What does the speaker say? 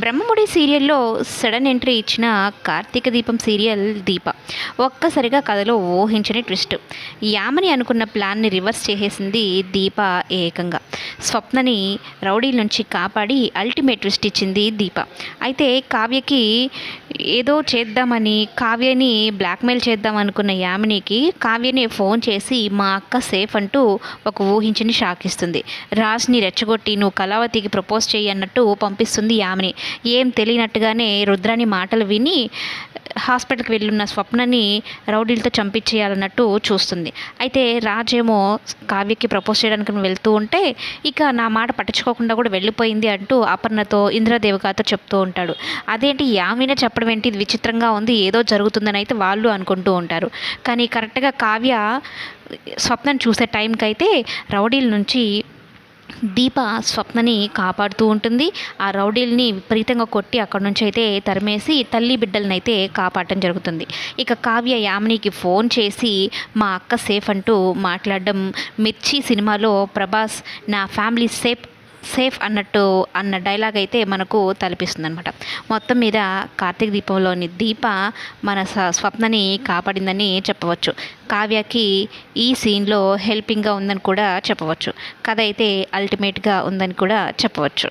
బ్రహ్మముడి సీరియల్లో sudden entry ఇచ్చిన కార్తీక దీపం సీరియల్ దీప ఒక్కసారిగా కథలో ఊహించని ట్విస్ట్. యామని అనుకున్న ప్లాన్ని రివర్స్ చేసేసింది దీప. ఏకంగా స్వప్నని రౌడీల నుంచి కాపాడి అల్టిమేట్ ట్విస్ట్ ఇచ్చింది దీప. అయితే కావ్యకి ఏదో చేద్దామని కావ్యని బ్లాక్మెయిల్ చేద్దాం అనుకున్న యామినికి కావ్యని ఫోన్ చేసి మా అక్క సేఫ్ అంటూ ఒక ఊహించని షాక్ ఇస్తుంది. రాజ్ని రెచ్చగొట్టి నువ్వు కళావతికి ప్రపోజ్ చేయి అన్నట్టు పంపిస్తుంది యామిని. ఏం తెలియనట్టుగానే రుద్రాని మాటలు విని హాస్పిటల్కి వెళ్ళున్న స్వప్నని రౌడీలతో చంపించేయాలన్నట్టు చూస్తుంది. అయితే రాజేమో కావ్యకి ప్రపోజ్ చేయడానికి వెళ్తూ ఉంటే ఇక నా మాట పట్టించుకోకుండా కూడా వెళ్ళిపోయింది అంటూ అపర్ణతో ఇంద్రదేవకాతో చెప్తూ ఉంటాడు. అదేంటి యామిని చెప్పడం ఏంటి, ఇది విచిత్రంగా ఉంది, ఏదో జరుగుతుందని అయితే వాళ్ళు అనుకుంటూ ఉంటారు. కానీ కరెక్ట్గా కావ్య స్వప్నని చూసే టైంకి అయితే రౌడీల నుంచి దీప స్వప్నని కాపాడుతూ ఉంటుంది. ఆ రౌడీల్ని విపరీతంగా కొట్టి అక్కడి నుంచి అయితే తరిమేసి తల్లి బిడ్డలను అయితే కాపాడటం జరుగుతుంది. ఇక కావ్య యామినికి ఫోన్ చేసి మా అక్క సేఫ్ అంటూ మాట్లాడడం మిర్చి సినిమాలో ప్రభాస్ నా ఫ్యామిలీ సేఫ్ అన్న డైలాగ్ అయితే మనకు తలపిస్తుంది అనమాట. మొత్తం మీద కార్తీక దీపంలోని దీప మన స్వప్నని కాపాడిందని చెప్పవచ్చు. కావ్యకి ఈ సీన్లో హెల్పింగ్గా ఉందని కూడా చెప్పవచ్చు. కథ అయితే అల్టిమేట్గా ఉందని కూడా చెప్పవచ్చు.